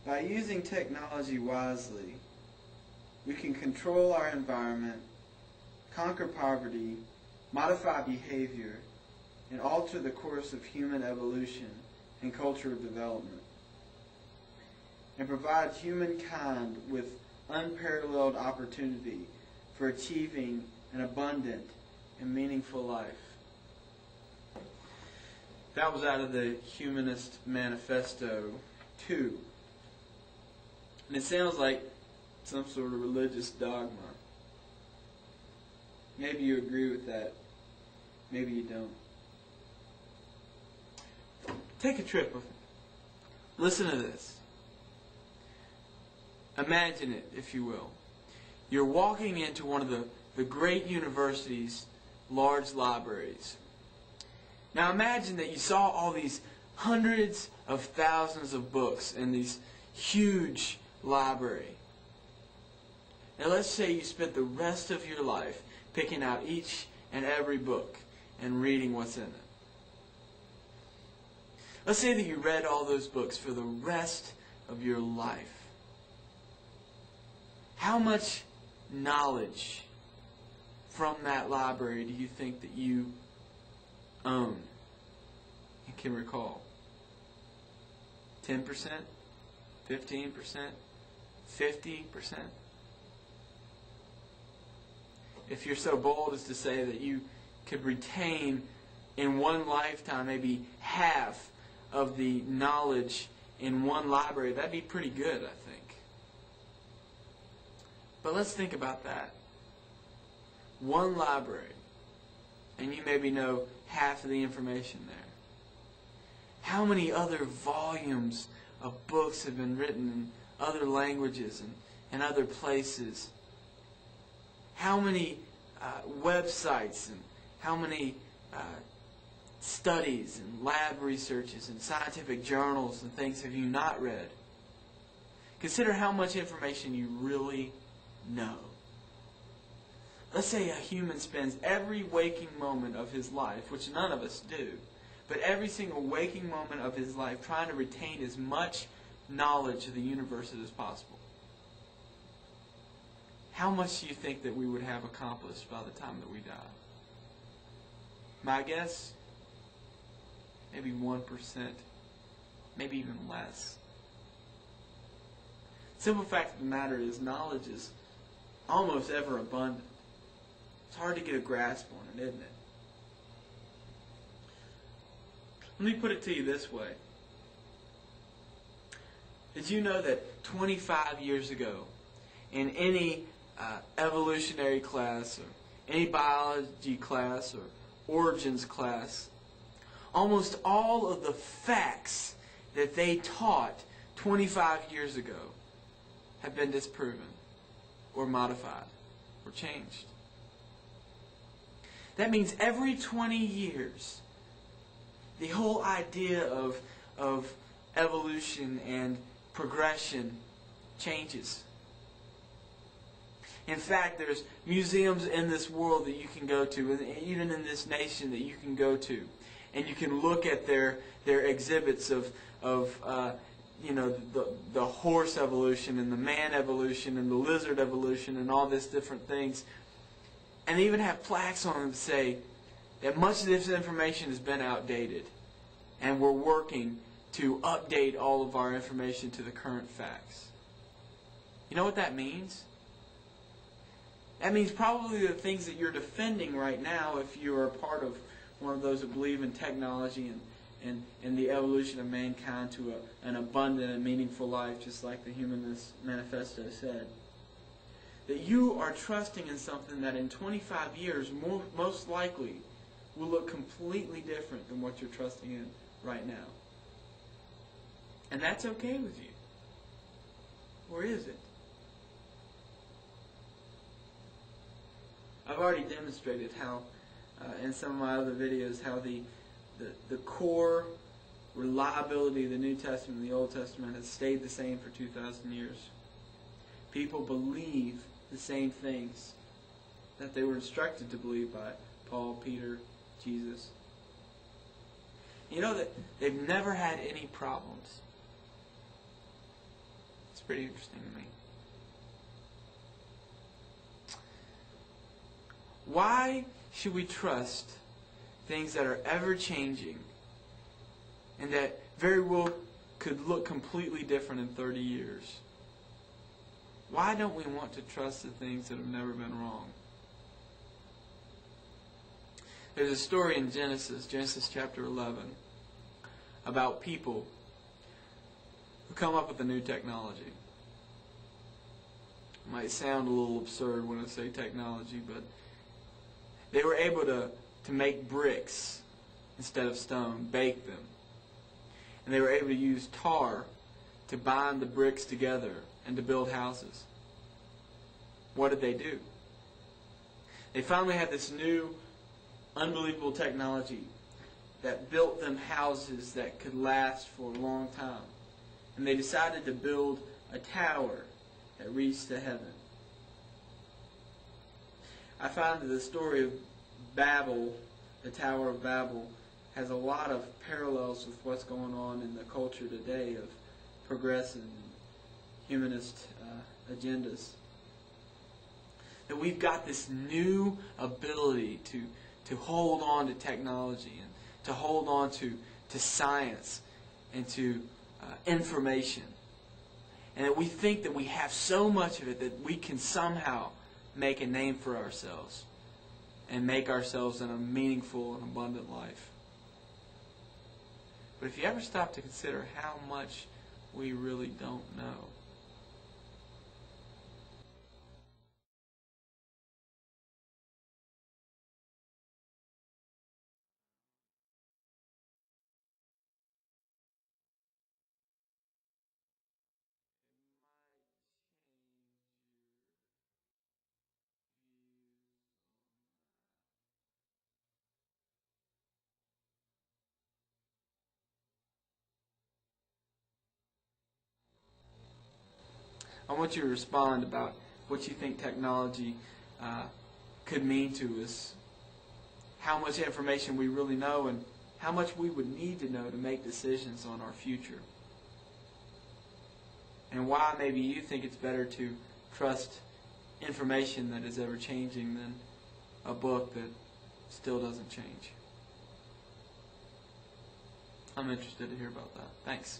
By using technology wisely, we can control our environment, conquer poverty, modify behavior, and alter the course of human evolution and cultural development, and provide humankind with unparalleled opportunity for achieving an abundant and meaningful life. That was out of the Humanist Manifesto 2. And it sounds like some sort of religious dogma. Maybe you agree with that. Maybe you don't. Take a trip with me. Listen to this. Imagine it, if you will. You're walking into one of the great university's large libraries. Now imagine that you saw all these hundreds of thousands of books in these huge library. Now let's say you spent the rest of your life picking out each and every book and reading what's in it. Let's say that you read all those books for the rest of your life. How much knowledge from that library do you think that you own and can recall? 10%? 15%? 50%? If you're so bold as to say that you could retain in one lifetime maybe half of the knowledge in one library, that'd be pretty good, I think. But let's think about that. One library, and you maybe know half of the information there. How many other volumes of books have been written in other languages and other places? How many websites and how many studies and lab researches and scientific journals and things have you not read? Consider how much information you really know. Let's say a human spends every waking moment of his life, which none of us do, but every single waking moment of his life trying to retain as much knowledge of the universe as possible. How much do you think that we would have accomplished by the time that we die? My guess? Maybe 1%. Maybe even less. Simple fact of the matter is, knowledge is almost ever abundant. It's hard to get a grasp on it, isn't it? Let me put it to you this way. Did you know that 25 years ago, in any evolutionary class or any biology class or origins class, almost all of the facts that they taught 25 years ago have been disproven or modified or changed? That means every 20 years, the whole idea of evolution and progression changes. In fact, there's museums in this world that you can go to, and even in this nation that you can go to, and you can look at their exhibits of the horse evolution and the man evolution and the lizard evolution and all these different things, and they even have plaques on them that say that much of this information has been outdated, and we're working to update all of our information to the current facts. You know what that means? That means probably the things that you're defending right now, if you are a part of one of those that believe in technology and the evolution of mankind to an abundant and meaningful life, just like the Humanist Manifesto said, that you are trusting in something that in 25 years most likely will look completely different than what you're trusting in right now. And that's okay with you. Or is it? I've already demonstrated how, in some of my other videos, how the core reliability of the New Testament and the Old Testament has stayed the same for 2,000 years. People believe the same things that they were instructed to believe by Paul, Peter, Jesus. You know that they've never had any problems. pretty interesting to me. Why should we trust things that are ever changing and that very well could look completely different in 30 years? Why don't we want to trust the things that have never been wrong? There's a story in Genesis chapter 11, about people who come up with a new technology. It might sound a little absurd when I say technology, but they were able to make bricks instead of stone, bake them. And they were able to use tar to bind the bricks together and to build houses. What did they do? They finally had this new, unbelievable technology that built them houses that could last for a long time. And they decided to build a tower that reached to heaven. I find that the story of Babel, the Tower of Babel, has a lot of parallels with what's going on in the culture today of progressive and humanist agendas. That we've got this new ability to hold on to technology and to hold on to science and to information. And that we think that we have so much of it that we can somehow make a name for ourselves and make ourselves in a meaningful and abundant life. But if you ever stop to consider how much we really don't know, I want you to respond about what you think technology could mean to us, how much information we really know, and how much we would need to know to make decisions on our future. And why maybe you think it's better to trust information that is ever changing than a book that still doesn't change. I'm interested to hear about that. Thanks.